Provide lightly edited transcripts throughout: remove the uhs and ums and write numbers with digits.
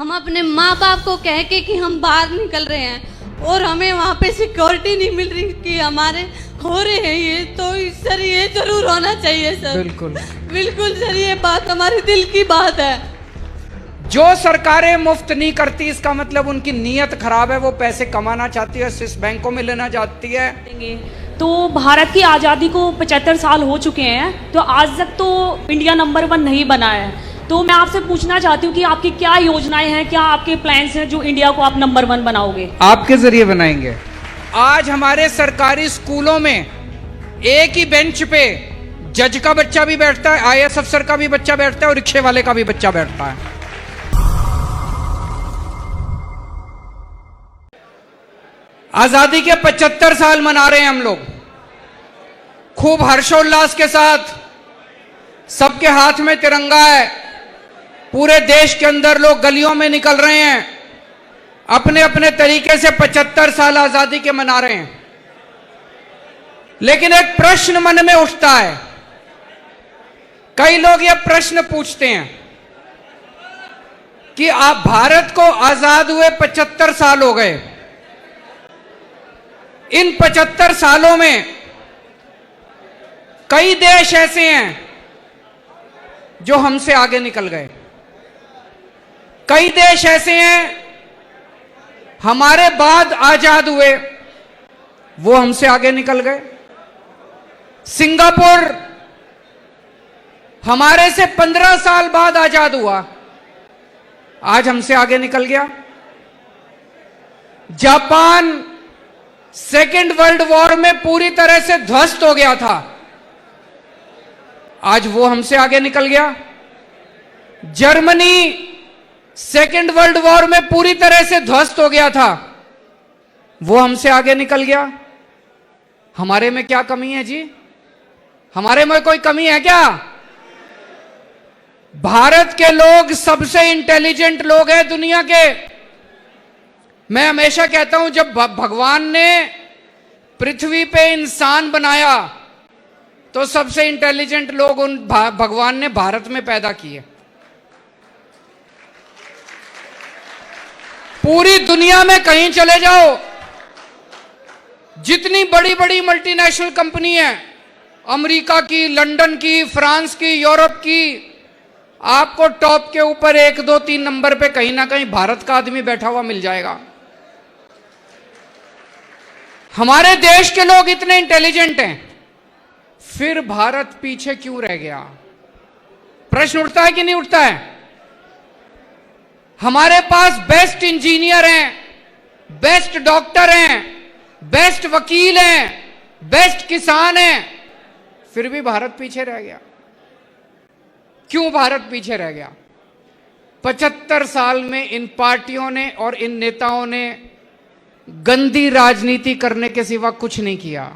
हम अपने माँ बाप को कह के कि हम बाहर निकल रहे हैं और हमें वहाँ पे सिक्योरिटी नहीं मिल रही कि हमारे हो रहे हैं ये, तो सर ये जरूर होना चाहिए सर। बिल्कुल बिल्कुल सर, ये बात हमारे दिल की बात है। जो सरकारें मुफ्त नहीं करती इसका मतलब उनकी नीयत खराब है, वो पैसे कमाना चाहती है, स्विस बैंकों में लेना चाहती है। तो भारत की आज़ादी को 75 साल हो चुके हैं, तो आज तक तो इंडिया नंबर 1 नहीं बना है। तो मैं आपसे पूछना चाहती हूँ कि आपकी क्या योजनाएं हैं, क्या आपके प्लान्स हैं जो इंडिया को आप नंबर 1 बनाओगे? आपके जरिए बनाएंगे। आज हमारे सरकारी स्कूलों में एक ही बेंच पे जज का बच्चा भी बैठता है, आईएएस अफसर का भी बच्चा बैठता है और रिक्शे वाले का भी बच्चा बैठता है। आजादी के 75 साल मना रहे हैं हम लोग, खूब हर्षोल्लास के साथ। सबके हाथ में तिरंगा है, पूरे देश के अंदर लोग गलियों में निकल रहे हैं, अपने अपने तरीके से 75 साल आजादी के मना रहे हैं। लेकिन एक प्रश्न मन में उठता है, कई लोग ये प्रश्न पूछते हैं कि आप भारत को आजाद हुए 75 साल हो गए, इन 75 सालों में कई देश ऐसे हैं जो हमसे आगे निकल गए, कई देश ऐसे हैं हमारे बाद आजाद हुए, वो हमसे आगे निकल गए। सिंगापुर हमारे से 15 साल बाद आजाद हुआ, आज हमसे आगे निकल गया। जापान सेकेंड वर्ल्ड वॉर में पूरी तरह से ध्वस्त हो गया था, आज वो हमसे आगे निकल गया। जर्मनी सेकेंड वर्ल्ड वॉर में पूरी तरह से ध्वस्त हो गया था, वो हमसे आगे निकल गया। हमारे में क्या कमी है जी? हमारे में कोई कमी है क्या? भारत के लोग सबसे इंटेलिजेंट लोग हैं दुनिया के। मैं हमेशा कहता हूं, जब भगवान ने पृथ्वी पे इंसान बनाया तो सबसे इंटेलिजेंट लोग उन भगवान ने भारत में पैदा किए। पूरी दुनिया में कहीं चले जाओ, जितनी बड़ी बड़ी मल्टीनेशनल कंपनी है, अमेरिका की, लंदन की, फ्रांस की, यूरोप की, आपको टॉप के ऊपर 1, 2, 3 नंबर पे कहीं ना कहीं भारत का आदमी बैठा हुआ मिल जाएगा। हमारे देश के लोग इतने इंटेलिजेंट हैं, फिर भारत पीछे क्यों रह गया? प्रश्न उठता है कि नहीं उठता है? हमारे पास बेस्ट इंजीनियर हैं, बेस्ट डॉक्टर हैं, बेस्ट वकील हैं, बेस्ट किसान हैं, फिर भी भारत पीछे रह गया। क्यों भारत पीछे रह गया? 75 साल में इन पार्टियों ने और इन नेताओं ने गंदी राजनीति करने के सिवा कुछ नहीं किया।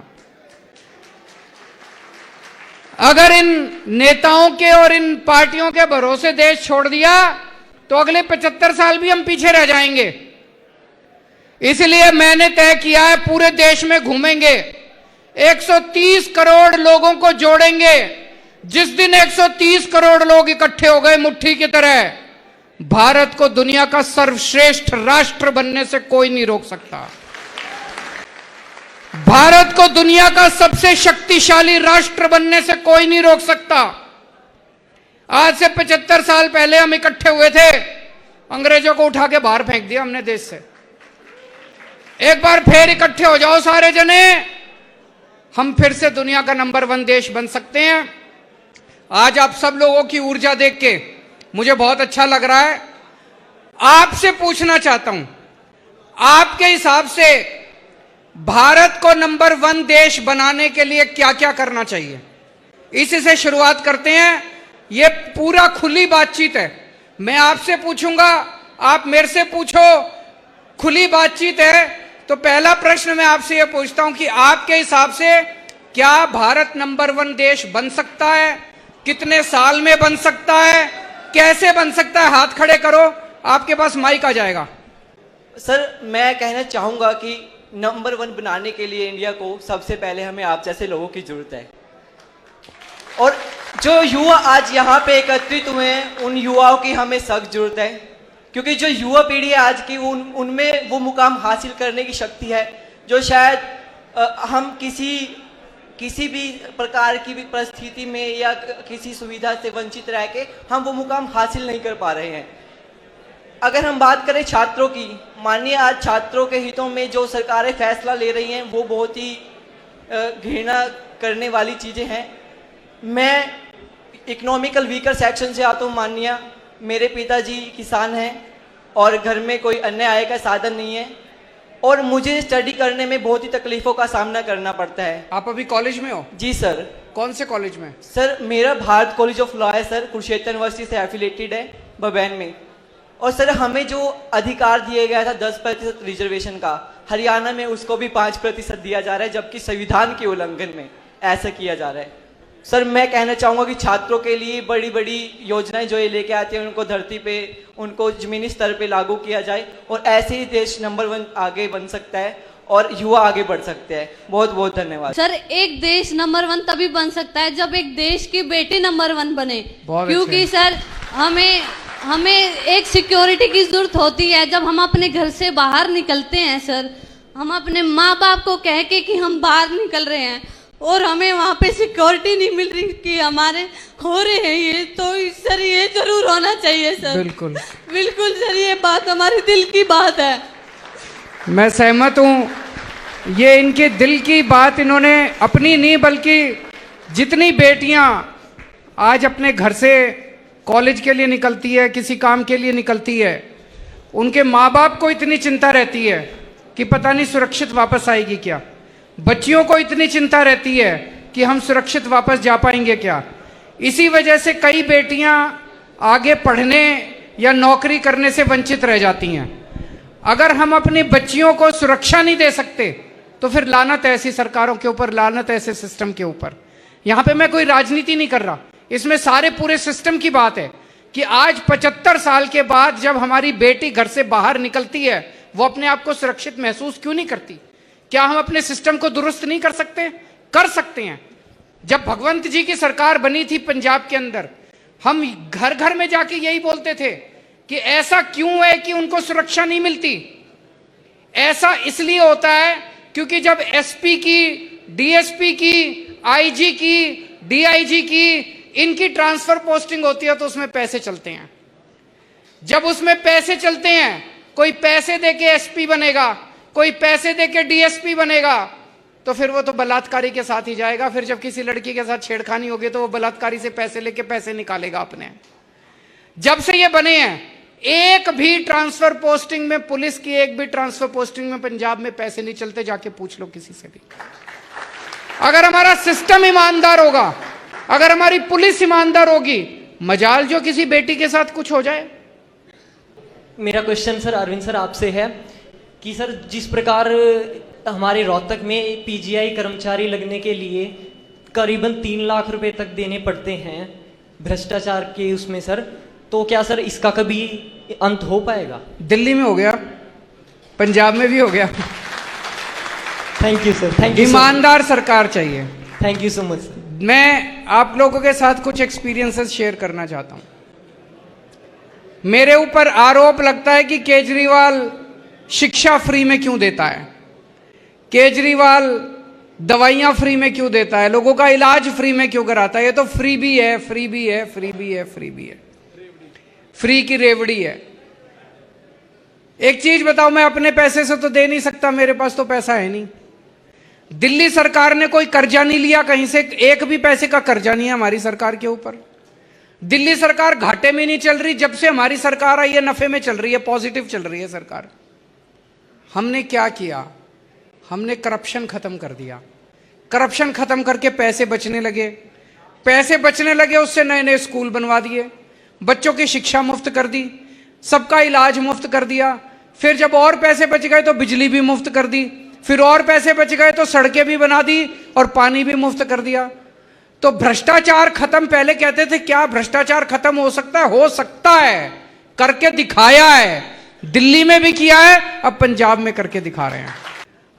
अगर इन नेताओं के और इन पार्टियों के भरोसे देश छोड़ दिया तो अगले 75 साल भी हम पीछे रह जाएंगे। इसलिए मैंने तय किया है, पूरे देश में घूमेंगे, 130 करोड़ लोगों को जोड़ेंगे। जिस दिन 130 करोड़ लोग इकट्ठे हो गए मुट्ठी की तरह, भारत को दुनिया का सर्वश्रेष्ठ राष्ट्र बनने से कोई नहीं रोक सकता। भारत को दुनिया का सबसे शक्तिशाली राष्ट्र बनने से कोई नहीं रोक सकता। आज से 75 साल पहले हम इकट्ठे हुए थे, अंग्रेजों को उठा के बाहर फेंक दिया हमने देश से। एक बार फिर इकट्ठे हो जाओ सारे जने, हम फिर से दुनिया का नंबर 1 देश बन सकते हैं। आज आप सब लोगों की ऊर्जा देख के मुझे बहुत अच्छा लग रहा है। आपसे पूछना चाहता हूं, आपके हिसाब से भारत को नंबर 1 देश बनाने के लिए क्या क्या करना चाहिए? इसी से शुरुआत करते हैं। ये पूरा खुली बातचीत है, मैं आपसे पूछूंगा, आप मेरे से पूछो, खुली बातचीत है। तो पहला प्रश्न मैं आपसे ये पूछता हूं कि आपके हिसाब से क्या भारत नंबर 1 देश बन सकता है? कितने साल में बन सकता है? कैसे बन सकता है? हाथ खड़े करो, आपके पास माइक आ जाएगा। सर, मैं कहना चाहूंगा कि नंबर 1 बनाने के लिए इंडिया को सबसे पहले हमें आप जैसे लोगों की जरूरत है। और जो युवा आज यहाँ पे एकत्रित हुए हैं, उन युवाओं की हमें सख्त जरूरत है। क्योंकि जो युवा पीढ़ी है आज की, उनमें वो मुकाम हासिल करने की शक्ति है जो शायद हम किसी भी प्रकार की भी परिस्थिति में या किसी सुविधा से वंचित रह के हम वो मुकाम हासिल नहीं कर पा रहे हैं। अगर हम बात करें छात्रों की, मानिए आज छात्रों के हितों में जो सरकारें फैसला ले रही हैं वो बहुत ही घृणा करने वाली चीज़ें हैं। मैं इकोनॉमिकल वीकर सेक्शन से आता हूँ माननीय, मेरे पिताजी किसान हैं और घर में कोई अन्य आय का साधन नहीं है और मुझे स्टडी करने में बहुत ही तकलीफों का सामना करना पड़ता है। आप अभी कॉलेज में हो? जी सर। कौन से कॉलेज में? सर मेरा भारत कॉलेज ऑफ लॉ है सर, कुरुक्षेत्र यूनिवर्सिटी से एफिलेटेड है बबैन में। और सर हमें जो अधिकार दिया गया था 10% रिजर्वेशन का, हरियाणा में उसको भी 5% दिया जा रहा है, जबकि संविधान के उल्लंघन में ऐसा किया जा रहा है। सर मैं कहना चाहूँगा कि छात्रों के लिए बड़ी बड़ी योजनाएं जो ये लेके आते हैं उनको धरती पे, उनको जमीनी स्तर पे लागू किया जाए और ऐसे ही देश नंबर 1 आगे बन सकता है और युवा आगे बढ़ सकते हैं। बहुत बहुत धन्यवाद सर। एक देश नंबर 1 तभी बन सकता है जब एक देश की बेटी नंबर 1 बने, क्योंकि सर हमें एक सिक्योरिटी की जरूरत होती है जब हम अपने घर से बाहर निकलते हैं सर। हम अपने माँ बाप को कह के कि हम बाहर निकल रहे हैं और हमें वहाँ पे सिक्योरिटी नहीं मिल रही कि हमारे हो रहे हैं ये, तो सर ये जरूर होना चाहिए सर। बिल्कुल बिल्कुल सर, ये बात हमारे दिल की बात है। मैं सहमत हूँ, ये इनके दिल की बात इन्होंने अपनी नहीं बल्कि जितनी बेटियाँ आज अपने घर से कॉलेज के लिए निकलती है, किसी काम के लिए निकलती है, उनके माँ बाप को इतनी चिंता रहती है कि पता नहीं सुरक्षित वापस आएगी क्या। बच्चियों को इतनी चिंता रहती है कि हम सुरक्षित वापस जा पाएंगे क्या। इसी वजह से कई बेटियां आगे पढ़ने या नौकरी करने से वंचित रह जाती हैं। अगर हम अपनी बच्चियों को सुरक्षा नहीं दे सकते तो फिर लानत ऐसी सरकारों के ऊपर, लानत ऐसे सिस्टम के ऊपर। यहाँ पे मैं कोई राजनीति नहीं कर रहा, इसमें सारे पूरे सिस्टम की बात है कि आज 75 साल के बाद जब हमारी बेटी घर से बाहर निकलती है वो अपने आप को सुरक्षित महसूस क्यों नहीं करती। क्या हम अपने सिस्टम को दुरुस्त नहीं कर सकते? कर सकते हैं। जब भगवंत जी की सरकार बनी थी पंजाब के अंदर, हम घर घर में जाके यही बोलते थे कि ऐसा क्यों है कि उनको सुरक्षा नहीं मिलती। ऐसा इसलिए होता है क्योंकि जब एसपी की, डीएसपी की, आईजी की, डीआईजी की, इनकी ट्रांसफर पोस्टिंग होती है तो उसमें पैसे चलते हैं। जब उसमें पैसे चलते हैं, कोई पैसे देके एसपी बनेगा, कोई पैसे देके डीएसपी बनेगा, तो फिर वो तो बलात्कारी के साथ ही जाएगा। फिर जब किसी लड़की के साथ छेड़खानी होगी तो वो बलात्कारी से पैसे लेके पैसे निकालेगा अपने। जब से ये बने हैं, एक भी ट्रांसफर पोस्टिंग में, पुलिस की एक भी ट्रांसफर पोस्टिंग में पंजाब में पैसे नहीं चलते, जाके पूछ लो किसी से भी। अगर हमारा सिस्टम ईमानदार होगा, अगर हमारी पुलिस ईमानदार होगी, मजाल जो किसी बेटी के साथ कुछ हो जाए। मेरा क्वेश्चन सर अरविंद सर आपसे है कि सर जिस प्रकार हमारे रोहतक में पीजीआई कर्मचारी लगने के लिए करीबन 3 लाख रुपए तक देने पड़ते हैं भ्रष्टाचार के उसमें सर, तो क्या सर इसका कभी अंत हो पाएगा? दिल्ली में हो गया, पंजाब में भी हो गया। Thank you sir. Thank you. ईमानदार सरकार चाहिए। Thank you so much sir. मैं आप लोगों के साथ कुछ एक्सपीरियंसेस शेयर करना चाहता हूं। मेरे ऊपर आरोप लगता है कि केजरीवाल शिक्षा फ्री में क्यों देता है, केजरीवाल दवाइयां फ्री में क्यों देता है, लोगों का इलाज फ्री में क्यों कराता है। ये तो फ्री भी है, फ्री भी है, फ्री भी है, फ्री भी है, फ्री की रेवड़ी है। एक चीज बताओ, मैं अपने पैसे से तो दे नहीं सकता, मेरे पास तो पैसा है नहीं। दिल्ली सरकार ने कोई कर्जा नहीं लिया कहीं से, एक भी पैसे का कर्जा नहीं है हमारी सरकार के ऊपर। दिल्ली सरकार घाटे में नहीं चल रही, जब से हमारी सरकार आई है नफे में चल रही है, पॉजिटिव चल रही है सरकार। हमने क्या किया? हमने करप्शन खत्म कर दिया। करप्शन खत्म करके पैसे बचने लगे, पैसे बचने लगे, उससे नए नए स्कूल बनवा दिए, बच्चों की शिक्षा मुफ्त कर दी, सबका इलाज मुफ्त कर दिया। फिर जब और पैसे बच गए तो बिजली भी मुफ्त कर दी, फिर और पैसे बच गए तो सड़कें भी बना दी और पानी भी मुफ्त कर दिया। तो भ्रष्टाचार खत्म, पहले कहते थे क्या भ्रष्टाचार खत्म हो सकता है? हो सकता है, करके दिखाया है। दिल्ली में भी किया है, अब पंजाब में करके दिखा रहे हैं।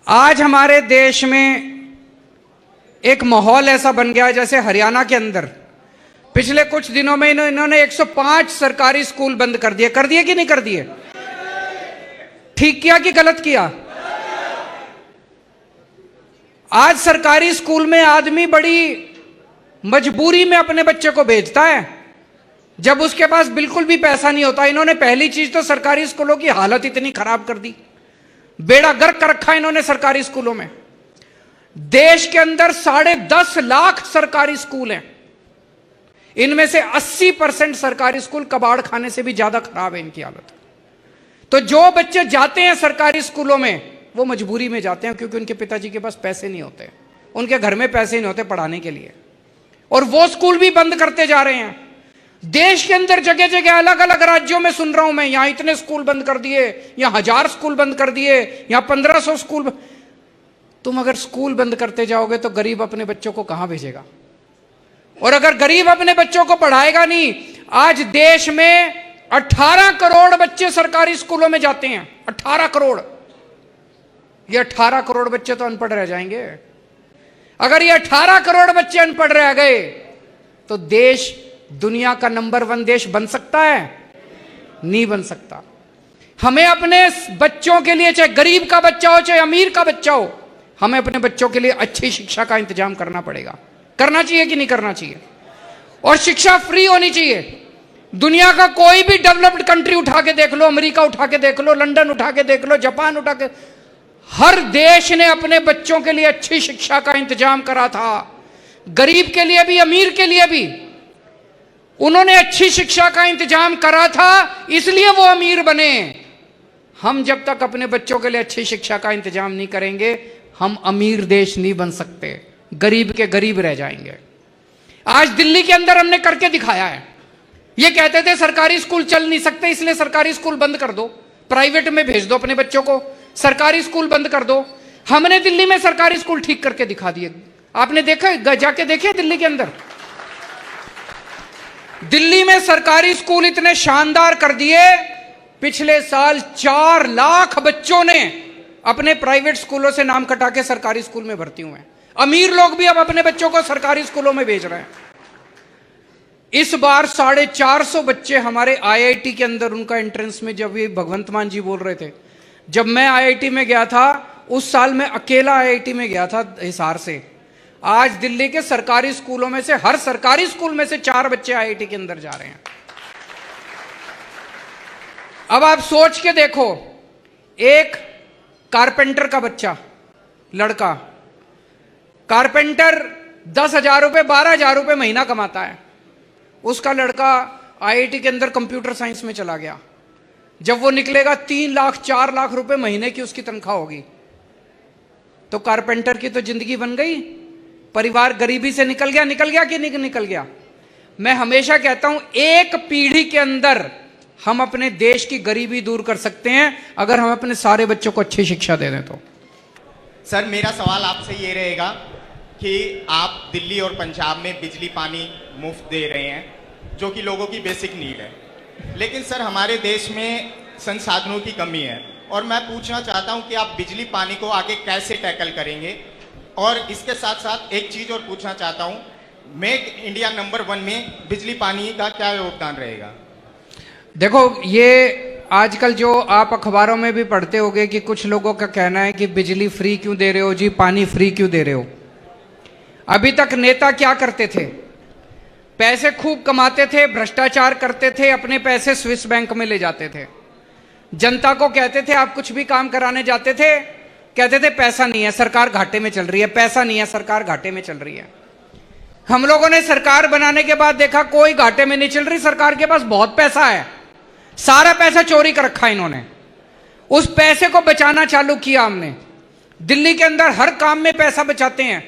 आज हमारे देश में एक माहौल ऐसा बन गया है जैसे हरियाणा के अंदर पिछले कुछ दिनों में इन्होंने 105 सरकारी स्कूल बंद कर दिए कि नहीं कर दिए? ठीक किया कि गलत किया? आज सरकारी स्कूल में आदमी बड़ी मजबूरी में अपने बच्चे को भेजता है, जब उसके पास बिल्कुल भी पैसा नहीं होता। इन्होंने पहली चीज तो सरकारी स्कूलों की हालत इतनी खराब कर दी, बेड़ा गर्क कर रखा इन्होंने सरकारी स्कूलों में। देश के अंदर 10.5 लाख सरकारी स्कूल हैं, इनमें से 80% सरकारी स्कूल कबाड़ खाने से भी ज्यादा खराब है इनकी हालत। तो जो बच्चे जाते हैं सरकारी स्कूलों में वो मजबूरी में जाते हैं, क्योंकि उनके पिताजी के पास पैसे नहीं होते, उनके घर में पैसे नहीं होते पढ़ाने के लिए, और वो स्कूल भी बंद करते जा रहे हैं। देश के अंदर जगह जगह अलग अलग राज्यों में सुन रहा हूं मैं, यहां इतने स्कूल बंद कर दिए, यहां 1000 स्कूल बंद कर दिए, यहां 1500 स्कूल। तुम अगर स्कूल बंद करते जाओगे तो गरीब अपने बच्चों को कहां भेजेगा? और अगर गरीब अपने बच्चों को पढ़ाएगा नहीं, आज देश में 18 करोड़ बच्चे सरकारी स्कूलों में जाते हैं। 18 करोड़। ये 18 करोड़ बच्चे तो अनपढ़ रह जाएंगे। अगर ये 18 करोड़ बच्चे अनपढ़ रह गए तो देश दुनिया का नंबर 1 देश बन सकता है? नहीं बन सकता। हमें अपने बच्चों के लिए, चाहे गरीब का बच्चा हो चाहे अमीर का बच्चा हो, हमें अपने बच्चों के लिए अच्छी शिक्षा का इंतजाम करना पड़ेगा। करना चाहिए कि नहीं करना चाहिए? और शिक्षा फ्री होनी चाहिए। दुनिया का कोई भी डेवलप्ड कंट्री उठा के देख लो, अमेरिका उठा के देख लो, लंदन उठा के देख लो, जापान उठा के, हर देश ने अपने बच्चों के लिए अच्छी शिक्षा का इंतजाम करा था। गरीब के लिए भी, अमीर के लिए भी उन्होंने अच्छी शिक्षा का इंतजाम करा था, इसलिए वो अमीर बने। हम जब तक अपने बच्चों के लिए अच्छी शिक्षा का इंतजाम नहीं करेंगे, हम अमीर देश नहीं बन सकते, गरीब के गरीब रह जाएंगे। आज दिल्ली के अंदर हमने करके दिखाया है। ये कहते थे सरकारी स्कूल चल नहीं सकते, इसलिए सरकारी स्कूल बंद कर दो, प्राइवेट में भेज दो अपने बच्चों को, सरकारी स्कूल बंद कर दो। हमने दिल्ली में सरकारी स्कूल ठीक करके दिखा दिए। आपने देखा, जाके देखे दिल्ली के अंदर? दिल्ली में सरकारी स्कूल इतने शानदार कर दिए, पिछले साल 4 लाख बच्चों ने अपने प्राइवेट स्कूलों से नाम कटा के सरकारी स्कूल में भर्ती हुए हैं। अमीर लोग भी अब अपने बच्चों को सरकारी स्कूलों में भेज रहे हैं। इस बार 450 बच्चे हमारे आईआईटी के अंदर, उनका एंट्रेंस में, जब ये भगवंत मान जी बोल रहे थे, जब मैं आईआईटी में गया था उस साल मैं अकेला आईआईटी में गया था हिसार से। आज दिल्ली के सरकारी स्कूलों में से, हर सरकारी स्कूल में से 4 बच्चे आईआईटी के अंदर जा रहे हैं। अब आप सोच के देखो, एक कारपेंटर का बच्चा, लड़का कारपेंटर 10,000 रुपए 12,000 रुपए महीना कमाता है, उसका लड़का आईआईटी के अंदर कंप्यूटर साइंस में चला गया। जब वो निकलेगा 3 लाख 4 लाख रुपए महीने की उसकी तनख्वाह होगी। तो कारपेंटर की तो जिंदगी बन गई, परिवार गरीबी से निकल गया कि नहीं निकल गया? मैं हमेशा कहता हूं, एक पीढ़ी के अंदर हम अपने देश की गरीबी दूर कर सकते हैं अगर हम अपने सारे बच्चों को अच्छी शिक्षा दे दें तो। सर, मेरा सवाल आपसे ये रहेगा कि आप दिल्ली और पंजाब में बिजली पानी मुफ्त दे रहे हैं, जो कि लोगों की बेसिक नीड है, लेकिन सर हमारे देश में संसाधनों की कमी है, और मैं पूछना चाहता हूं कि आप बिजली पानी को आगे कैसे टैकल करेंगे। और इसके साथ साथ एक चीज और पूछना चाहता हूं, मेक इंडिया नंबर 1 में बिजली पानी का क्या योगदान रहेगा? देखो, ये आजकल जो आप अखबारों में भी पढ़ते होंगे कि कुछ लोगों का कहना है कि बिजली फ्री क्यों दे रहे हो जी, पानी फ्री क्यों दे रहे हो। अभी तक नेता क्या करते थे? पैसे खूब कमाते थे, भ्रष्टाचार करते थे, अपने पैसे स्विस बैंक में ले जाते थे, जनता को कहते थे, आप कुछ भी काम कराने जाते थे, कहते थे पैसा नहीं है, सरकार घाटे में चल रही है, पैसा नहीं है, सरकार घाटे में चल रही है। हम लोगों ने सरकार बनाने के बाद देखा कोई घाटे में नहीं चल रही, सरकार के पास बहुत पैसा है, सारा पैसा चोरी कर रखा इन्होंने। उस पैसे को बचाना चालू किया हमने। दिल्ली के अंदर हर काम में पैसा बचाते हैं,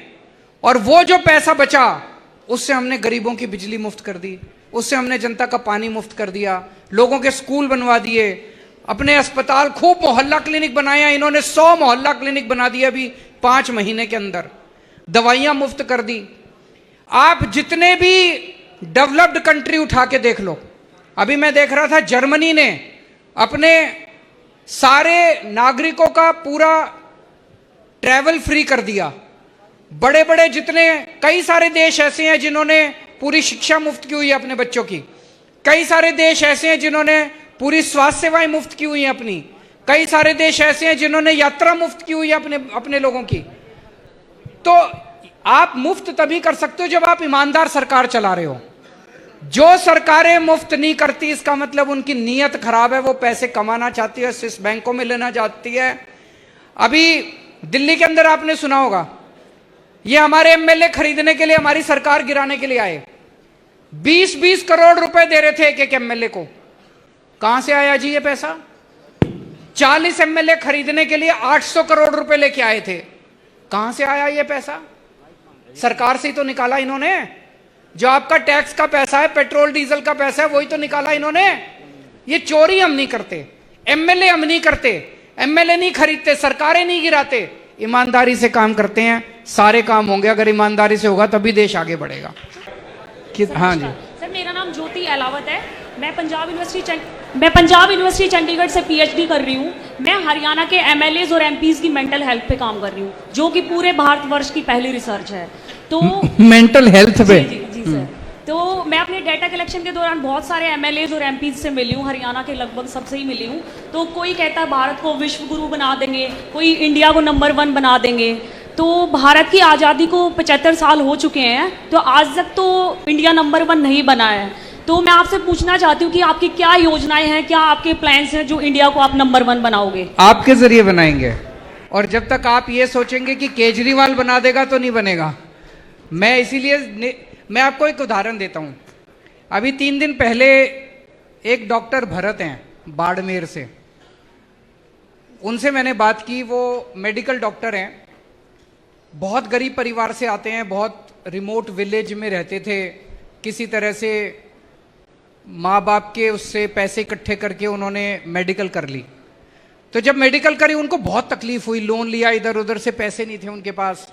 और वो जो पैसा बचा उससे हमने गरीबों की बिजली मुफ्त कर दी, उससे हमने जनता का पानी मुफ्त कर दिया, लोगों के स्कूल बनवा दिए, अपने अस्पताल, खूब मोहल्ला क्लिनिक बनाया इन्होंने, 100 मोहल्ला क्लिनिक बना दिया अभी 5 महीने के अंदर, दवाइयां मुफ्त कर दी। आप जितने भी डेवलप्ड कंट्री उठा के देख लो, अभी मैं देख रहा था जर्मनी ने अपने सारे नागरिकों का पूरा ट्रैवल फ्री कर दिया। बड़े बड़े जितने, कई सारे देश ऐसे हैं जिन्होंने पूरी शिक्षा मुफ्त की हुई है अपने बच्चों की। कई सारे देश ऐसे हैं जिन्होंने पूरी स्वास्थ्य सेवाएं मुफ्त की हुई हैं अपनी। कई सारे देश ऐसे हैं जिन्होंने यात्रा मुफ्त की हुई है अपने लोगों की। तो आप मुफ्त तभी कर सकते हो जब आप ईमानदार सरकार चला रहे हो। जो सरकारें मुफ्त नहीं करती इसका मतलब उनकी नीयत खराब है, वो पैसे कमाना चाहती है, स्विस बैंकों में लेना चाहती है। अभी दिल्ली के अंदर आपने सुना होगा, ये हमारे एमएलए खरीदने के लिए हमारी सरकार गिराने के लिए आए। 20-20 करोड़ रुपए दे रहे थे एक एमएलए को। कहां से आया जी ये पैसा? 40 एमएलए खरीदने के लिए 800 करोड़ रुपए लेके आए थे। कहां से आया ये पैसा? सरकार से ही तो निकाला इन्होंने। जो आपका टैक्स का पैसा है, पेट्रोल डीजल का पैसा है, वही तो निकाला इन्होंने। ये चोरी हम नहीं करते, एमएलए हम नहीं करते, एमएलए नहीं खरीदते, सरकारें नहीं गिराते, ईमानदारी से काम करते हैं। सारे काम होंगे अगर ईमानदारी से होगा तभी देश आगे बढ़ेगा। हाँ जी सर, मेरा नाम ज्योति अहलावत है। मैं पंजाब यूनिवर्सिटी चंडीगढ़ से पीएचडी कर रही हूँ। मैं हरियाणा के एमएलएज और एमपीज की मेंटल हेल्थ पे काम कर रही हूँ, जो कि पूरे भारतवर्ष की पहली रिसर्च है। तो मेंटल हेल्थ पे जी सर। तो मैं अपने डेटा कलेक्शन के दौरान बहुत सारे एमएलएज और एमपीज से मिली हूँ, हरियाणा के लगभग सबसे ही मिली हूँ। तो कोई कहता है भारत को विश्व गुरु बना देंगे, कोई इंडिया को नंबर 1 बना देंगे। तो भारत की आज़ादी को 75 साल हो चुके हैं, तो आज तक तो इंडिया नंबर 1 नहीं बना है। तो मैं आपसे पूछना चाहती हूँ कि आपकी क्या योजनाएं हैं, क्या आपके प्लान्स हैं जो इंडिया को आप नंबर 1 बनाओगे? आपके जरिए बनाएंगे। और जब तक आप ये सोचेंगे कि केजरीवाल बना देगा तो नहीं बनेगा। मैं इसीलिए मैं आपको एक उदाहरण देता हूं। अभी 3 दिन पहले एक डॉक्टर भरत हैं बाड़मेर से, उनसे मैंने बात की। वो मेडिकल डॉक्टर हैं, बहुत गरीब परिवार से आते हैं, बहुत रिमोट विलेज में रहते थे। किसी तरह से माँ बाप के उससे पैसे इकट्ठे करके उन्होंने मेडिकल कर ली। तो जब मेडिकल करी उनको बहुत तकलीफ हुई, लोन लिया, इधर उधर से पैसे नहीं थे उनके पास।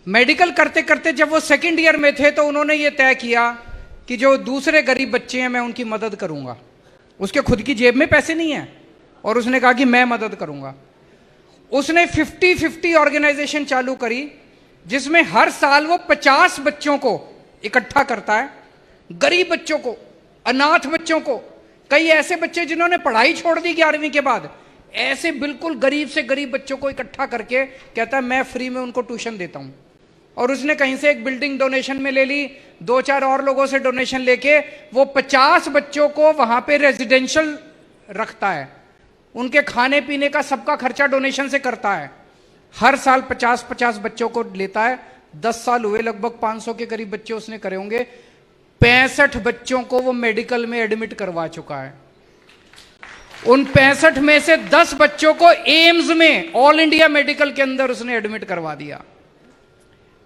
मेडिकल करते करते जब वो सेकंड ईयर में थे तो उन्होंने ये तय किया कि जो दूसरे गरीब बच्चे हैं मैं उनकी मदद करूंगा। उसके खुद की जेब में पैसे नहीं है और उसने कहा कि मैं मदद करूंगा। उसने 50-50 ऑर्गेनाइजेशन चालू करी, जिसमें हर साल वो 50 बच्चों को इकट्ठा करता है, गरीब बच्चों को, अनाथ बच्चों को, कई ऐसे बच्चे जिन्होंने पढ़ाई छोड़ दी 11वीं के बाद, ऐसे बिल्कुल गरीब से गरीब बच्चों को इकट्ठा करके कहता है मैं फ्री में उनको ट्यूशन देता हूं। और उसने कहीं से एक बिल्डिंग डोनेशन में ले ली, 2-4 और लोगों से डोनेशन लेके वो 50 बच्चों को वहां पे रेजिडेंशियल रखता है। उनके खाने पीने का सबका खर्चा डोनेशन से करता है। हर साल 50-50 बच्चों को लेता है। 10 साल हुए, लगभग 500 के करीब बच्चे उसने करे होंगे। 65 बच्चों को वो मेडिकल में एडमिट करवा चुका है। उन 65 में से 10 बच्चों को एम्स में, ऑल इंडिया मेडिकल के अंदर उसने एडमिट करवा दिया।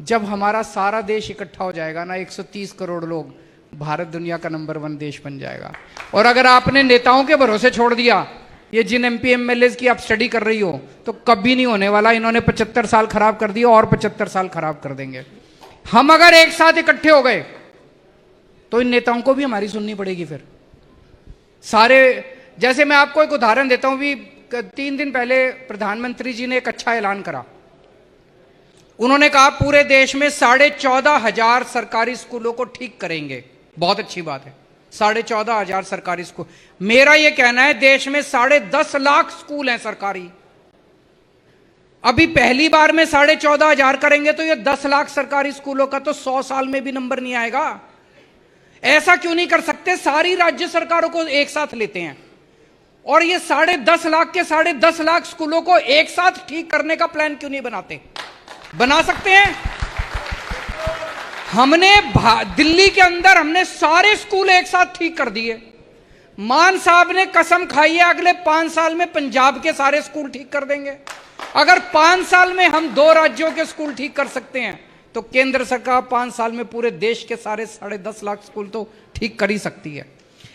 जब हमारा सारा देश इकट्ठा हो जाएगा ना, 130 करोड़ लोग, भारत दुनिया का नंबर 1 देश बन जाएगा। और अगर आपने नेताओं के भरोसे छोड़ दिया, ये जिन एमपी एमएलए की आप स्टडी कर रही हो, तो कभी नहीं होने वाला। इन्होंने 75 साल खराब कर दिया और 75 साल खराब कर देंगे। हम अगर एक साथ इकट्ठे हो गए तो इन नेताओं को भी हमारी सुननी पड़ेगी। फिर सारे, जैसे मैं आपको एक उदाहरण देता हूं, भी 3 दिन पहले प्रधानमंत्री जी ने एक अच्छा ऐलान करा। उन्होंने कहा पूरे देश में 14,500 सरकारी स्कूलों को ठीक करेंगे। बहुत अच्छी बात है, 14,500 सरकारी स्कूल। मेरा यह कहना है देश में 10.5 लाख स्कूल हैं सरकारी। अभी पहली बार में 14,500 करेंगे तो ये 10 लाख सरकारी स्कूलों का तो 100 साल में भी नंबर नहीं आएगा। ऐसा क्यों नहीं कर सकते? सारी राज्य सरकारों को एक साथ लेते हैं और ये 10.5 लाख के 10.5 लाख स्कूलों को एक साथ ठीक करने का प्लान क्यों नहीं बनाते? बना सकते हैं। हमने दिल्ली के अंदर हमने सारे स्कूल एक साथ ठीक कर दिए। मान साहब ने कसम खाई है अगले 5 साल में पंजाब के सारे स्कूल ठीक कर देंगे। अगर 5 साल में हम 2 राज्यों के स्कूल ठीक कर सकते हैं तो केंद्र सरकार 5 साल में पूरे देश के सारे 10.5 लाख स्कूल तो ठीक कर ही सकती है।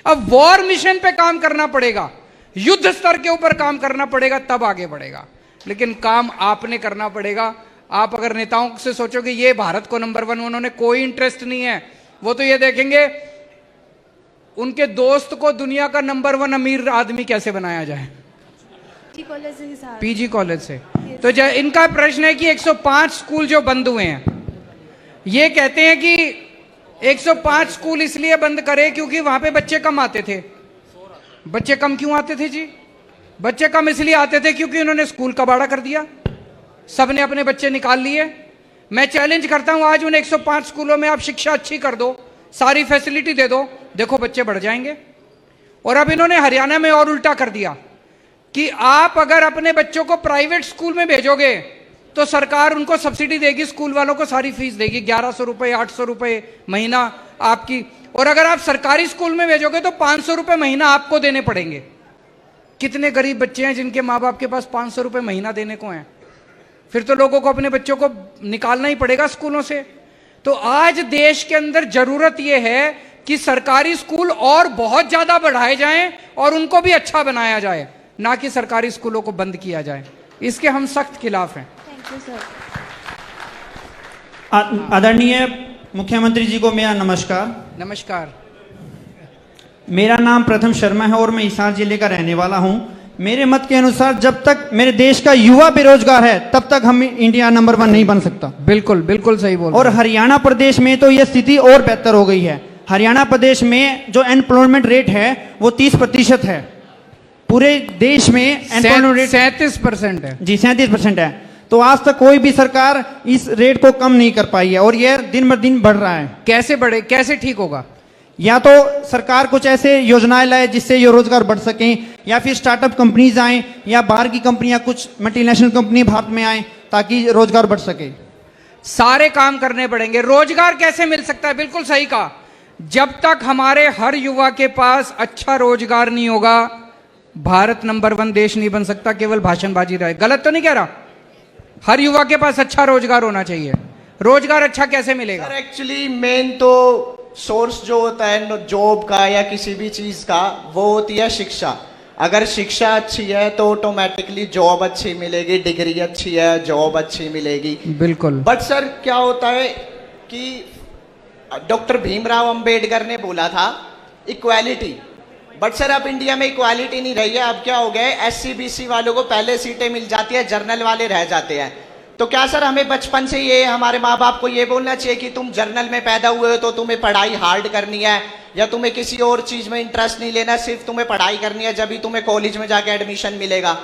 अब वॉर मिशन पे काम करना पड़ेगा, युद्ध स्तर के ऊपर काम करना पड़ेगा, तब आगे बढ़ेगा। लेकिन काम आपने करना पड़ेगा। आप अगर नेताओं से सोचोगे ये भारत को नंबर 1, उन्होंने कोई इंटरेस्ट नहीं है। वो तो ये देखेंगे उनके दोस्त को दुनिया का नंबर 1 अमीर आदमी कैसे बनाया जाए, पीजी कॉलेज से। तो इनका प्रश्न है कि 105 स्कूल जो बंद हुए हैं, ये कहते हैं कि 105 स्कूल इसलिए बंद करे क्योंकि वहां पे बच्चे कम आते थे। बच्चे कम क्यों आते थे जी? बच्चे कम इसलिए आते थे क्योंकि उन्होंने स्कूल कबाड़ा कर दिया, सबने अपने बच्चे निकाल लिए। मैं चैलेंज करता हूं, आज उन 105 स्कूलों में आप शिक्षा अच्छी कर दो, सारी फैसिलिटी दे दो, देखो बच्चे बढ़ जाएंगे। और अब इन्होंने हरियाणा में और उल्टा कर दिया कि आप अगर अपने बच्चों को प्राइवेट स्कूल में भेजोगे तो सरकार उनको सब्सिडी देगी, स्कूल वालों को सारी फीस देगी, 1100 रुपए 800 रुपए महीना आपकी। और अगर आप सरकारी स्कूल में भेजोगे तो 500 रुपए महीना आपको देने पड़ेंगे। कितने गरीब बच्चे हैं जिनके माँ बाप के पास 500 रुपए महीना देने को हैं? फिर तो लोगों को अपने बच्चों को निकालना ही पड़ेगा स्कूलों से। तो आज देश के अंदर जरूरत यह है कि सरकारी स्कूल और बहुत ज्यादा बढ़ाए जाएं और उनको भी अच्छा बनाया जाए, ना कि सरकारी स्कूलों को बंद किया जाए। इसके हम सख्त खिलाफ हैं। आदरणीय मुख्यमंत्री जी को मेरा नमस्कार। नमस्कार। मेरा नाम प्रथम शर्मा है और मैं हिसार जिले का रहने वाला हूं। मेरे मत के अनुसार जब तक मेरे देश का युवा बेरोजगार है तब तक हम इंडिया नंबर 1 नहीं बन सकता। बिल्कुल बिल्कुल सही बोल। और हरियाणा प्रदेश में तो यह स्थिति और बेहतर हो गई है। हरियाणा प्रदेश में जो एम्प्लॉयमेंट रेट है वो 30% है। पूरे देश में एम्प्लॉयमेंट रेट 37% है जी, 37% है। तो आज तक कोई भी सरकार इस रेट को कम नहीं कर पाई है और यह दिन ब दिन बढ़ रहा है। कैसे बढ़े, कैसे ठीक होगा? या तो सरकार कुछ ऐसे योजनाएं लाए जिससे ये रोजगार बढ़ सकें, या फिर स्टार्टअप कंपनीज आए, या बाहर की कंपनियां, कुछ मल्टीनेशनल कंपनी भारत में आए ताकि रोजगार बढ़ सके। सारे काम करने पड़ेंगे। रोजगार कैसे मिल सकता है? बिल्कुल सही कहा। जब तक हमारे हर युवा के पास अच्छा रोजगार नहीं होगा, भारत नंबर 1 देश नहीं बन सकता। केवल भाषणबाजी रहे। गलत तो नहीं कह रहा? हर युवा के पास अच्छा रोजगार होना चाहिए। रोजगार अच्छा कैसे मिलेगा? सर एक्चुअली मेन तो सोर्स जो होता है जॉब का या किसी भी चीज का, वो होती है शिक्षा। अगर शिक्षा अच्छी है तो ऑटोमेटिकली जॉब अच्छी मिलेगी, डिग्री अच्छी है जॉब अच्छी मिलेगी। बिल्कुल। बट सर क्या होता है कि डॉक्टर भीमराव अंबेडकर ने बोला था इक्वालिटी, बट सर अब इंडिया में इक्वालिटी नहीं रही है। अब क्या हो गया है, SC BC वालों को पहले सीटें मिल जाती है, जर्नल वाले रह जाते हैं। तो क्या सर हमें बचपन से ये हमारे माँ बाप को ये बोलना चाहिए कि तुम जर्नल में पैदा हुए हो तो तुम्हें पढ़ाई हार्ड करनी है, या तुम्हें किसी और चीज में इंटरेस्ट नहीं लेना, सिर्फ तुम्हें पढ़ाई करनी है, जब भी तुम्हें कॉलेज में जाके एडमिशन मिलेगा?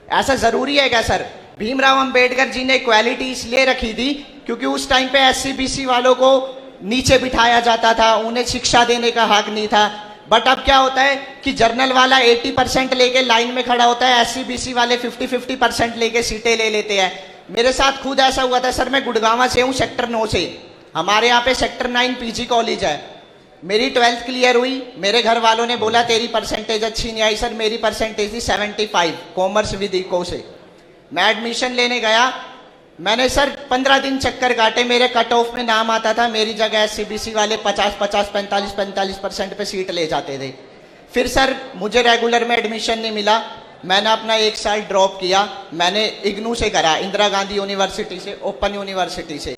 ऐसा जरूरी है क्या सर? भीमराव अंबेडकर जी ने इक्वालिटी इसलिए रखी थी क्योंकि उस टाइम पे SC BC वालों को नीचे बिठाया जाता था, उन्हें शिक्षा देने का हक नहीं था। बट अब क्या होता है कि जर्नल वाला 80% लेके लाइन में खड़ा होता है, SC BC वाले 50% लेके सीटें ले लेते हैं। मेरे साथ खुद ऐसा हुआ था सर। मैं गुड़गांव से हूँ, सेक्टर 9 से। हमारे यहाँ पे सेक्टर 9 PG कॉलेज है। मेरी 12th क्लियर हुई, मेरे घर वालों ने बोला तेरी परसेंटेज अच्छी नहीं आई। सर मेरी परसेंटेज थी 75 कॉमर्स विद इको से। मैं एडमिशन लेने गया, मैंने सर 15 दिन चक्कर काटे, मेरे कट ऑफ में नाम आता था, मेरी जगह SC BC वाले 50-50 45% पे सीट ले जाते थे। फिर सर मुझे रेगुलर में एडमिशन नहीं मिला, मैंने अपना 1 साल ड्रॉप किया। मैंने इग्नू से करा, इंदिरा गांधी यूनिवर्सिटी से, ओपन यूनिवर्सिटी से।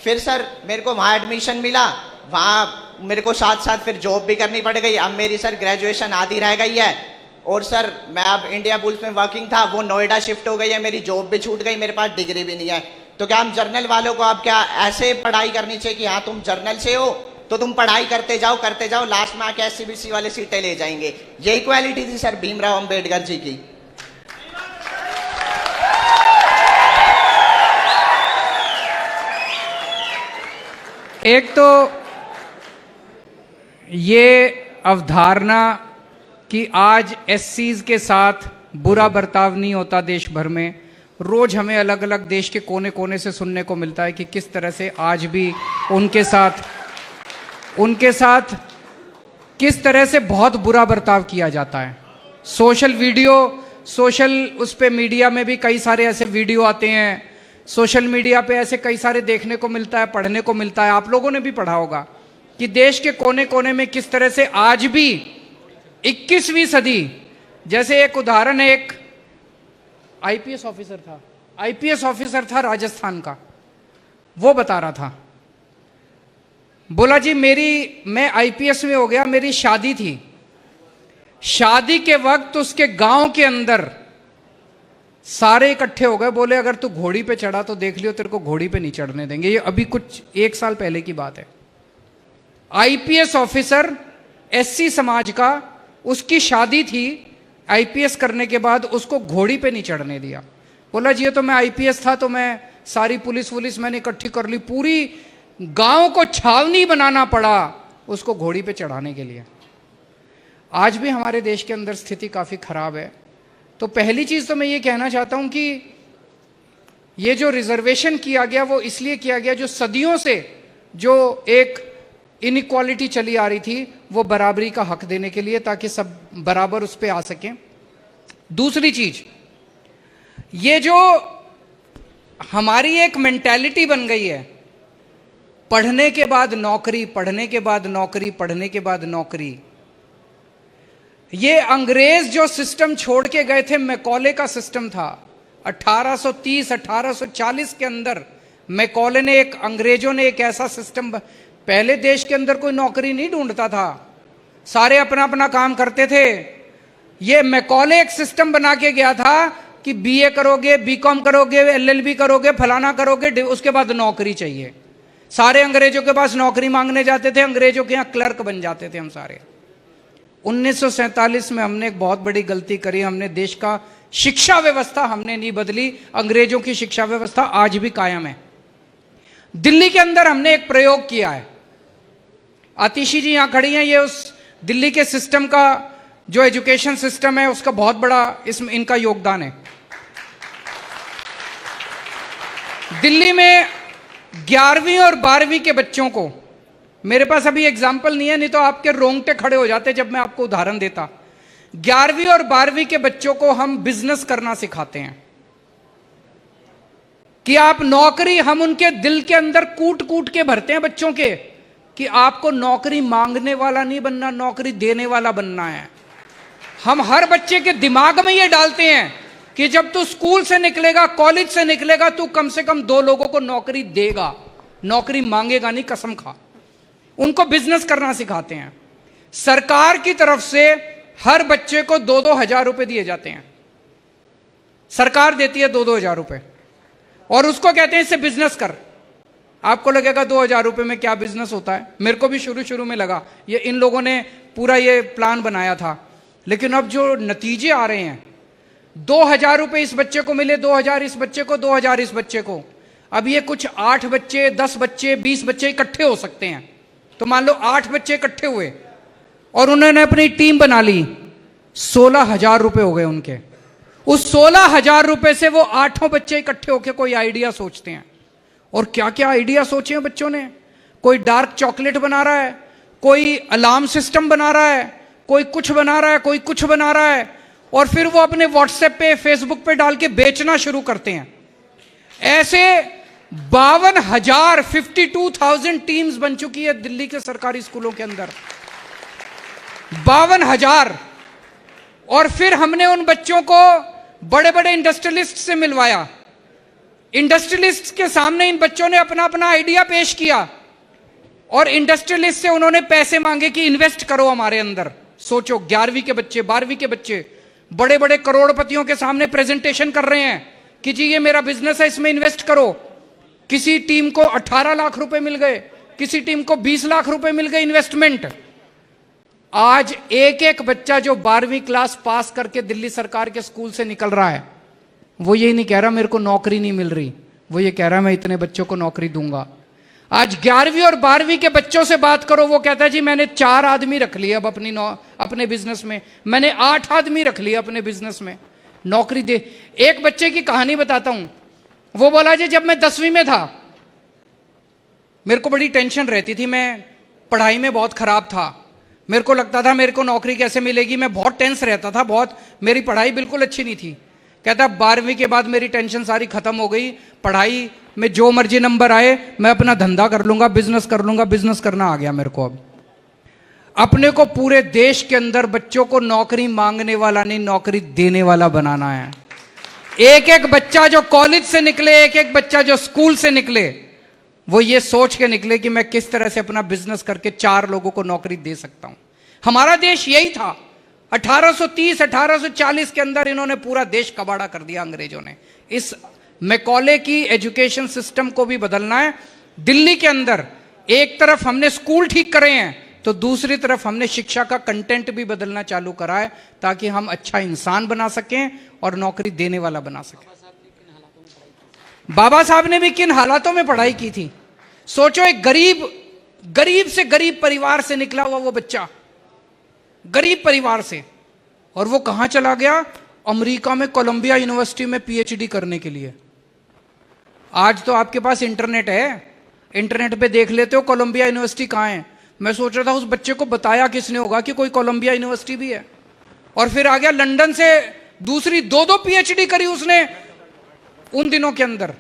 फिर सर मेरे को वहाँ एडमिशन मिला, वहाँ मेरे को साथ साथ फिर जॉब भी करनी पड़ गई। अब मेरी सर ग्रेजुएशन आधी रह गई है, और सर मैं अब इंडिया बुल्स में वर्किंग था, वो नोएडा शिफ्ट हो गई है, मेरी जॉब भी छूट गई, मेरे पास डिग्री भी नहीं है। तो क्या हम जर्नल वालों को अब क्या ऐसे पढ़ाई करनी चाहिए कि हाँ तुम जर्नल से हो तो तुम पढ़ाई करते जाओ, लास्ट में आके SC BC वाले सीटें ले जाएंगे? ये इक्वालिटी थी सर भीमराव अंबेडकर जी की। एक तो ये अवधारणा कि आज SCs के साथ बुरा बर्ताव नहीं होता देश भर में, रोज हमें अलग अलग देश के कोने कोने से सुनने को मिलता है कि किस तरह से आज भी उनके साथ किस तरह से बहुत बुरा बर्ताव किया जाता है। सोशल उस पे मीडिया में भी कई सारे ऐसे वीडियो आते हैं, सोशल मीडिया पे ऐसे कई सारे देखने को मिलता है, पढ़ने को मिलता है। आप लोगों ने भी पढ़ा होगा कि देश के कोने कोने में किस तरह से आज भी 21वीं सदी, जैसे एक उदाहरण है, एक आईपीएस ऑफिसर था राजस्थान का। वो बता रहा था, बोला जी मैं आईपीएस में हो गया, मेरी शादी थी, शादी के वक्त उसके गांव के अंदर सारे इकट्ठे हो गए, बोले अगर तू घोड़ी पे चढ़ा तो देख लियो तेरे को घोड़ी पे नहीं चढ़ने देंगे। ये अभी कुछ 1 साल पहले की बात है। आईपीएस ऑफिसर एससी समाज का, उसकी शादी थी, आईपीएस करने के बाद उसको घोड़ी पे नहीं चढ़ने दिया। बोला जी तो मैं आईपीएस था तो मैं सारी पुलिस मैंने इकट्ठी कर ली, पूरी गांव को छावनी बनाना पड़ा उसको घोड़ी पे चढ़ाने के लिए। आज भी हमारे देश के अंदर स्थिति काफी खराब है। तो पहली चीज तो मैं ये कहना चाहता हूं कि ये जो रिजर्वेशन किया गया वो इसलिए किया गया, जो सदियों से जो एक इनइक्वालिटी चली आ रही थी वो बराबरी का हक देने के लिए, ताकि सब बराबर उस पे आ सकें। दूसरी चीज, ये जो हमारी एक मेंटालिटी बन गई है, पढ़ने के बाद नौकरी, पढ़ने के बाद नौकरी, पढ़ने के बाद नौकरी, ये अंग्रेज जो सिस्टम छोड़ के गए थे, मैकॉले का सिस्टम था 1830 1840 के अंदर। मैकॉले ने अंग्रेजों ने एक ऐसा सिस्टम, पहले देश के अंदर कोई नौकरी नहीं ढूंढता था, सारे अपना अपना काम करते थे। ये मैकॉले एक सिस्टम बना के गया था कि बीए करोगे, बीकॉम करोगे, एलएलबी करोगे, फलाना करोगे, उसके बाद नौकरी चाहिए। सारे अंग्रेजों के पास नौकरी मांगने जाते थे, अंग्रेजों के यहां क्लर्क बन जाते थे हम सारे। 1947 में हमने एक बहुत बड़ी गलती करी, हमने देश का शिक्षा व्यवस्था हमने नहीं बदली, अंग्रेजों की शिक्षा व्यवस्था आज भी कायम है। दिल्ली के अंदर हमने एक प्रयोग किया है, आतिशी जी यहां खड़ी हैं, ये उस दिल्ली के सिस्टम का जो एजुकेशन सिस्टम है उसका बहुत बड़ा इसमें इनका योगदान है। दिल्ली में 11वीं और 12वीं के बच्चों को, मेरे पास अभी एग्जाम्पल नहीं है, नहीं तो आपके रोंगटे खड़े हो जाते जब मैं आपको उदाहरण देता। 11वीं और 12वीं के बच्चों को हम बिजनेस करना सिखाते हैं कि आप नौकरी, हम उनके दिल के अंदर कूट कूट के भरते हैं बच्चों के कि आपको नौकरी मांगने वाला नहीं बनना, नौकरी देने वाला बनना है। हम हर बच्चे के दिमाग में ये डालते हैं कि जब तू स्कूल से निकलेगा, कॉलेज से निकलेगा, तू कम से कम 2 लोगों को नौकरी देगा, नौकरी मांगेगा नहीं, कसम खा। उनको बिजनेस करना सिखाते हैं। सरकार की तरफ से हर बच्चे को 2-2 हजार रुपए दिए जाते हैं, सरकार देती है 2-2 हजार रुपए, और उसको कहते हैं इससे बिजनेस कर। आपको लगेगा 2 हजार रुपए में क्या बिजनेस होता है, मेरे को भी शुरू में लगा, ये इन लोगों ने पूरा ये प्लान बनाया था। लेकिन अब जो नतीजे आ रहे हैं, 2 हजार रुपए इस बच्चे को मिले, 2 हजार इस बच्चे को, 2 हजार इस बच्चे को। अब ये कुछ 8 बच्चे, 10 बच्चे, 20 बच्चे इकट्ठे हो सकते हैं। तो मान लो 8 बच्चे इकट्ठे हुए और उन्होंने अपनी टीम बना ली, 16 हजार रुपए हो गए उनके। उस 16 हजार रुपए से वो 8 बच्चे इकट्ठे होकर कोई आइडिया सोचते हैं। और क्या क्या आइडिया सोचे हैं बच्चों ने, कोई डार्क चॉकलेट बना रहा है, कोई अलार्म सिस्टम बना रहा है, कोई कुछ बना रहा है, कोई कुछ बना रहा है, और फिर वो अपने व्हाट्सएप पे, फेसबुक पे डाल के बेचना शुरू करते हैं। ऐसे 52,000 52,000 टीम्स बन चुकी है दिल्ली के सरकारी स्कूलों के अंदर, 52,000। और फिर हमने उन बच्चों को बड़े बड़े इंडस्ट्रियलिस्ट से मिलवाया। इंडस्ट्रियलिस्ट के सामने इन बच्चों ने अपना अपना आइडिया पेश किया, और इंडस्ट्रियलिस्ट से उन्होंने पैसे मांगे कि इन्वेस्ट करो हमारे अंदर। सोचो, 11वीं के बच्चे, 12वीं के बच्चे बड़े बड़े करोड़पतियों के सामने प्रेजेंटेशन कर रहे हैं कि जी ये मेरा बिजनेस है, इसमें इन्वेस्ट करो। किसी टीम को 18 लाख रुपए मिल गए, किसी टीम को 20 लाख रुपए मिल गए इन्वेस्टमेंट। आज एक एक बच्चा जो 12वीं क्लास पास करके दिल्ली सरकार के स्कूल से निकल रहा है, वो ये नहीं कह रहा मेरे को नौकरी नहीं मिल रही, वो ये कह रहा मैं इतने बच्चों को नौकरी दूंगा। आज 11वीं और 12वीं के बच्चों से बात करो, वो कहता है जी मैंने 4 आदमी रख लिए अब अपने बिजनेस में, मैंने 8 आदमी रख लिए अपने बिजनेस में, नौकरी दे। एक बच्चे की कहानी बताता हूं, वो बोला जी जब मैं 10वीं में था मेरे को बड़ी टेंशन रहती थी, मैं पढ़ाई में बहुत खराब था, मेरे को लगता था मेरे को नौकरी कैसे मिलेगी, मैं बहुत टेंस रहता था, बहुत, मेरी पढ़ाई बिल्कुल अच्छी नहीं थी। कहता 12वीं के बाद मेरी टेंशन सारी खत्म हो गई, पढ़ाई में जो मर्जी नंबर आए मैं अपना धंधा कर लूंगा, बिजनेस कर लूंगा, बिजनेस करना आ गया मेरे को। अब अपने को पूरे देश के अंदर बच्चों को नौकरी मांगने वाला नहीं, नौकरी देने वाला बनाना है। एक एक बच्चा जो कॉलेज से निकले, एक एक बच्चा जो स्कूल से निकले, वो ये सोच के निकले कि मैं किस तरह से अपना बिजनेस करके 4 लोगों को नौकरी दे सकता हूं। हमारा देश यही था, 1830 1840 के अंदर इन्होंने पूरा देश कबाड़ा कर दिया अंग्रेजों ने। इस मैकॉले की एजुकेशन सिस्टम को भी बदलना है। दिल्ली के अंदर एक तरफ हमने स्कूल ठीक करे हैं तो दूसरी तरफ हमने शिक्षा का कंटेंट भी बदलना चालू करा है ताकि हम अच्छा इंसान बना सकें और नौकरी देने वाला बना सकें। बाबा साहब ने भी किन हालातों में पढ़ाई की थी। सोचो, एक गरीब से गरीब परिवार से निकला हुआ वो बच्चा, गरीब परिवार से, और वो कहां चला गया? अमेरिका में कोलंबिया यूनिवर्सिटी में पीएचडी करने के लिए। आज तो आपके पास इंटरनेट है, इंटरनेट पे देख लेते हो कोलंबिया यूनिवर्सिटी कहां है। मैं सोच रहा था उस बच्चे को बताया किसने होगा कि कोई कोलंबिया यूनिवर्सिटी भी है, और फिर आ गया लंदन से दूसरी 2-2 पीएचडी करी उसने उन दिनों के अंदर।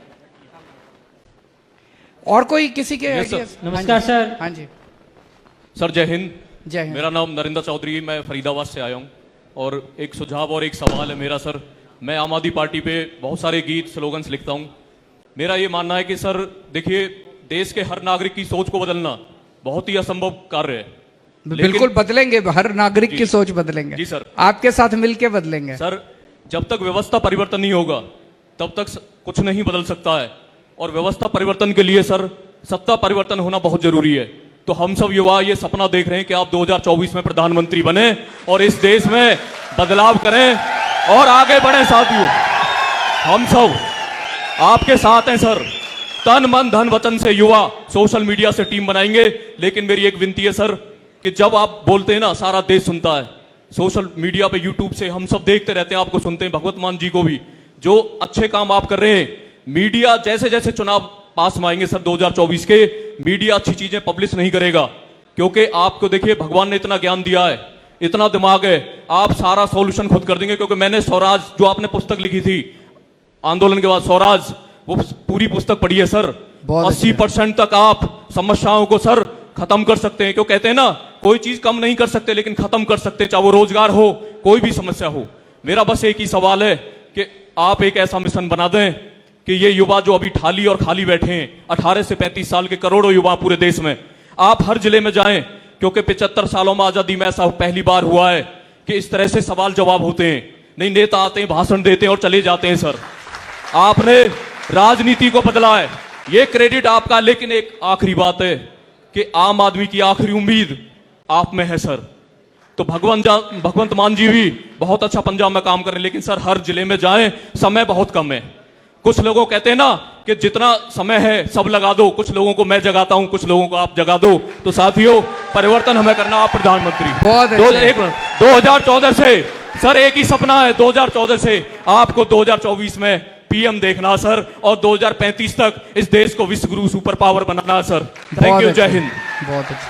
और कोई किसी के नमस्कार सर। हाँ जी सर, जय हिंद। जय हिंद। मेरा नाम नरेंद्र चौधरी, मैं फरीदाबाद से आया हूँ और एक सुझाव और एक सवाल है मेरा। सर, मैं आम आदमी पार्टी पे बहुत सारे गीत स्लोगन्स लिखता हूँ। मेरा ये मानना है कि सर देखिए, देश के हर नागरिक की सोच को बदलना बहुत ही असंभव कार्य है। बिल्कुल बदलेंगे, हर नागरिक की सोच बदलेंगे। जी सर, आपके साथ मिलके बदलेंगे। सर, जब तक व्यवस्था परिवर्तन नहीं होगा तब तक कुछ नहीं बदल सकता है, और व्यवस्था परिवर्तन के लिए सर सत्ता परिवर्तन होना बहुत जरूरी है। तो हम सब युवा ये सपना देख रहे हैं कि आप 2024 में प्रधानमंत्री बने और इस देश में बदलाव करें और आगे बढ़े। साथियों, हम सब आपके साथ हैं सर। तन मन धन वचन से युवा सोशल मीडिया से टीम बनाएंगे। लेकिन मेरी एक विनती है सर कि जब आप बोलते हैं ना, सारा देश सुनता है। सोशल मीडिया पे यूट्यूब से हम सब देखते रहते हैं, आपको सुनते हैं, भगवत मान जी को भी। जो अच्छे काम आप कर रहे हैं, मीडिया जैसे जैसे चुनाव पास में आएंगे सर 2024 के, मीडिया अच्छी चीजें पब्लिश नहीं करेगा, क्योंकि आपको देखिए भगवान ने इतना ज्ञान दिया है, इतना दिमाग है, आप सारा सॉल्यूशन खुद कर देंगे। क्योंकि मैंने स्वराज, जो आपने पुस्तक लिखी थी आंदोलन के बाद, स्वराज, वो पूरी पुस्तक पढ़ी है सर। 80% तक आप समस्याओं को सर खत्म कर सकते हैं। क्यों कहते हैं ना, कोई चीज कम नहीं कर सकते लेकिन खत्म कर सकते हैं, चाहे वो रोजगार हो, कोई भी समस्या हो। मेरा बस एक ही सवाल है कि आप एक ऐसा मिशन बना दें कि ये युवा जो अभी ठाली और खाली बैठे हैं, 18 से 35 साल के करोड़ों युवा पूरे देश में, आप हर जिले में जाएं, क्योंकि 75 सालों में आजादी में ऐसा पहली बार हुआ है कि इस तरह से सवाल जवाब होते हैं। नहीं, नेता आते हैं, भाषण देते हैं और चले जाते हैं। सर, आपने राजनीति को बदला है, ये क्रेडिट आपका। लेकिन एक आखिरी बात है कि आम आदमी की आखिरी उम्मीद आप में है सर। तो भगवंत मान जी भी बहुत अच्छा पंजाब में काम कर रहे हैं, लेकिन सर हर जिले में जाएं, समय बहुत कम है। कुछ लोगों कहते हैं ना कि जितना समय है सब लगा दो, कुछ लोगों को मैं जगाता हूं, कुछ लोगों को आप जगा दो। तो साथियों, परिवर्तन हमें करना। आप प्रधानमंत्री 2014 से सर एक ही सपना है, 2014 से आपको 2024 में पीएम देखना सर, और 2035 तक इस देश को विश्व गुरु सुपर पावर बनाना सर। थैंक यू, जय हिंद। बहुत अच्छा।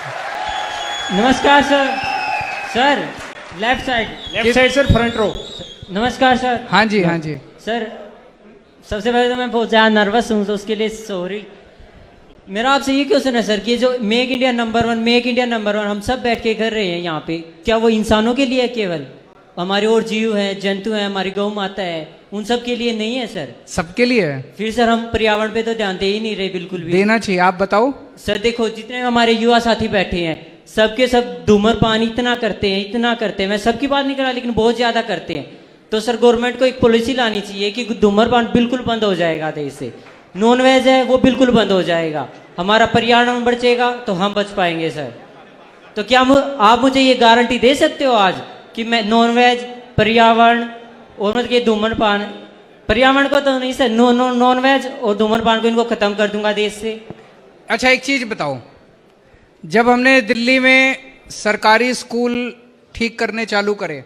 नमस्कार sir. Sir left side sir, front row. नमस्कार सर। हाँ जी, हाँ जी सर। सबसे पहले तो मैं बहुत ज़्यादा नर्वस हूँ, तो उसके लिए सॉरी। मेरा आपसे ये क्वेश्चन है सर कि जो make India number 1, make India number 1 हम सब बैठ के कर रहे हैं यहाँ पे, क्या वो इंसानों के लिए है केवल? हमारे और जीव हैं, जंतु हैं, हमारी गौ माता है, उन सब के लिए नहीं है सर? सबके लिए है। फिर सर हम पर्यावरण पे तो ध्यान दे ही नहीं रहे बिल्कुल भी। देना चाहिए, आप बताओ सर। देखो जितने हमारे युवा साथी बैठे हैं, सबके सब धूम्रपान इतना करते हैं, मैं सबकी बात नहीं कर रहा लेकिन बहुत ज्यादा करते हैं। तो सर गवर्नमेंट को एक पॉलिसी लानी चाहिए कि धूम्रपान बिल्कुल बंद हो जाएगा देश से। नॉन वेज है वो बिल्कुल बंद हो जाएगा, हमारा पर्यावरण बचेगा तो हम बच पाएंगे सर। तो क्या आप मुझे ये गारंटी दे सकते हो आज कि मैं नॉन वेज, पर्यावरण और मतलब ये धूम्रपान, पर्यावरण को तो नहीं सर, नॉन वेज और धूम्रपान को इनको खत्म कर दूंगा देश से। अच्छा, एक चीज बताओ, जब हमने दिल्ली में सरकारी स्कूल ठीक करने चालू करे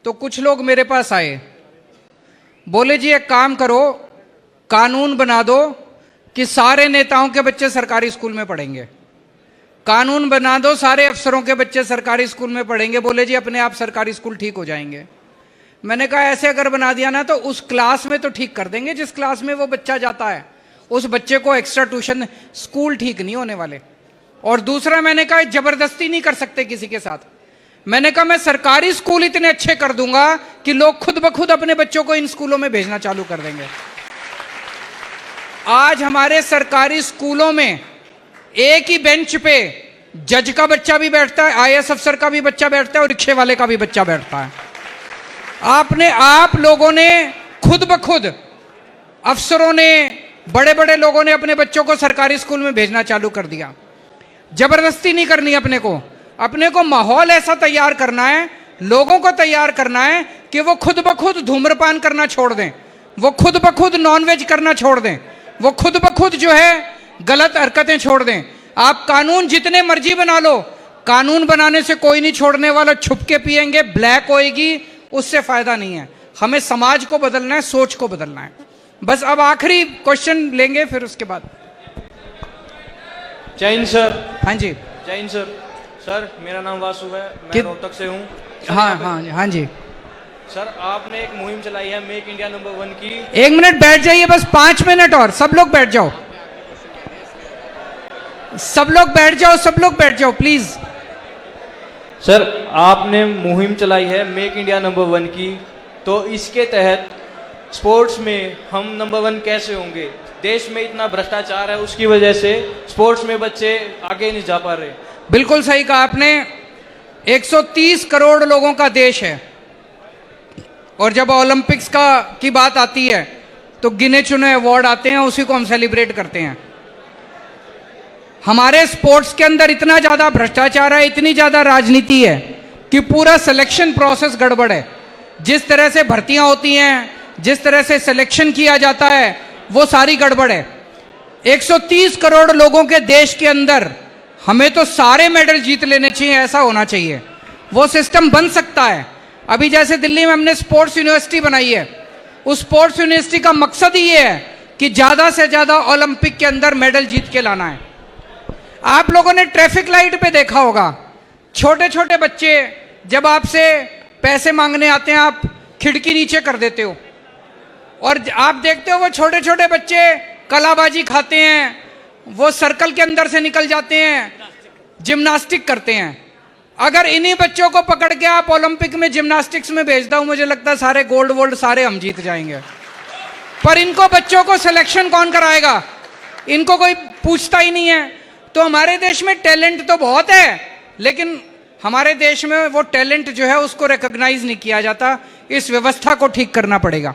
तो कुछ लोग मेरे पास आए, बोले जी एक काम करो, कानून बना दो कि सारे नेताओं के बच्चे सरकारी स्कूल में पढ़ेंगे, कानून बना दो सारे अफसरों के बच्चे सरकारी स्कूल में पढ़ेंगे, बोले जी अपने आप सरकारी स्कूल ठीक हो जाएंगे। मैंने कहा ऐसे अगर बना दिया ना तो उस क्लास में तो ठीक कर देंगे जिस क्लास में वो बच्चा जाता है, उस बच्चे को एक्स्ट्रा ट्यूशन, स्कूल ठीक नहीं होने वाले। और दूसरा मैंने कहा जबरदस्ती नहीं कर सकते किसी के साथ। मैंने कहा मैं सरकारी स्कूल इतने अच्छे कर दूंगा कि लोग खुद ब खुद अपने बच्चों को इन स्कूलों में भेजना चालू कर देंगे। आज हमारे सरकारी स्कूलों में एक ही बेंच पे जज का बच्चा भी बैठता है, आईएएस अफसर का भी बच्चा बैठता है और रिक्शे वाले का भी बच्चा बैठता है। आप लोगों ने खुद ब खुद, अफसरों ने, बड़े बड़े लोगों ने अपने बच्चों को सरकारी स्कूल में भेजना चालू कर दिया। जबरदस्ती नहीं करनी अपने को माहौल ऐसा तैयार करना है, लोगों को तैयार करना है कि वो खुद ब खुद धूम्रपान करना छोड़ दें, वो खुद ब खुद नॉनवेज करना छोड़ दें, वो खुद ब खुद जो है गलत हरकतें छोड़ दें। आप कानून जितने मर्जी बना लो, कानून बनाने से कोई नहीं छोड़ने वाला। छुप के पिएंगे, ब्लैक होएगी, उससे फायदा नहीं है। हमें समाज को बदलना है, सोच को बदलना है। बस अब आखिरी क्वेश्चन लेंगे, फिर उसके बाद। जय हिंद सर। हाँ जी, जय हिंद सर। सर मेरा नाम वासु है, मैं रोहतक से हूँ। हाँ जी सर, आपने एक मुहिम चलाई है मेक इंडिया नंबर 1 की। 1 मिनट बैठ जाइए, बस 5 मिनट और। सब लोग बैठ जाओ, सब लोग बैठ जाओ, सब लोग बैठ जाओ प्लीज। सर, आपने मुहिम चलाई है मेक इंडिया नंबर 1 की, तो इसके तहत स्पोर्ट्स में हम नंबर 1 कैसे होंगे? देश में इतना भ्रष्टाचार है, उसकी वजह से स्पोर्ट्स में बच्चे आगे नहीं जा पा रहे। बिल्कुल सही कहा आपने। 130 करोड़ लोगों का देश है, और जब ओलंपिक्स की बात आती है तो गिने चुने अवार्ड आते हैं, उसी को हम सेलिब्रेट करते हैं। हमारे स्पोर्ट्स के अंदर इतना ज्यादा भ्रष्टाचार है, इतनी ज्यादा राजनीति है कि पूरा सिलेक्शन प्रोसेस गड़बड़ है। जिस तरह से भर्तियां होती हैं, जिस तरह से सिलेक्शन किया जाता है, वो सारी गड़बड़ है। 130 करोड़ लोगों के देश के अंदर हमें तो सारे मेडल जीत लेने चाहिए, ऐसा होना चाहिए। वो सिस्टम बन सकता है। अभी जैसे दिल्ली में हमने स्पोर्ट्स यूनिवर्सिटी बनाई है, उस स्पोर्ट्स यूनिवर्सिटी का मकसद ही ये है कि ज्यादा से ज्यादा ओलंपिक के अंदर मेडल जीत के लाना है। आप लोगों ने ट्रैफिक लाइट पे देखा होगा, छोटे छोटे बच्चे जब आपसे पैसे मांगने आते हैं, आप खिड़की नीचे कर देते हो, और आप देखते हो वो छोटे छोटे बच्चे कलाबाजी खाते हैं, वो सर्कल के अंदर से निकल जाते हैं, जिम्नास्टिक करते हैं। अगर इन्हीं बच्चों को पकड़ के आप ओलंपिक में जिम्नास्टिक्स में भेज दो, मुझे लगता है सारे गोल्ड वोल्ड सारे हम जीत जाएंगे। पर इनको बच्चों को सिलेक्शन कौन कराएगा? इनको कोई पूछता ही नहीं है। तो हमारे देश में टैलेंट तो बहुत है, लेकिन हमारे देश में वो टैलेंट जो है उसको रिकॉग्नाइज नहीं किया जाता। इस व्यवस्था को ठीक करना पड़ेगा।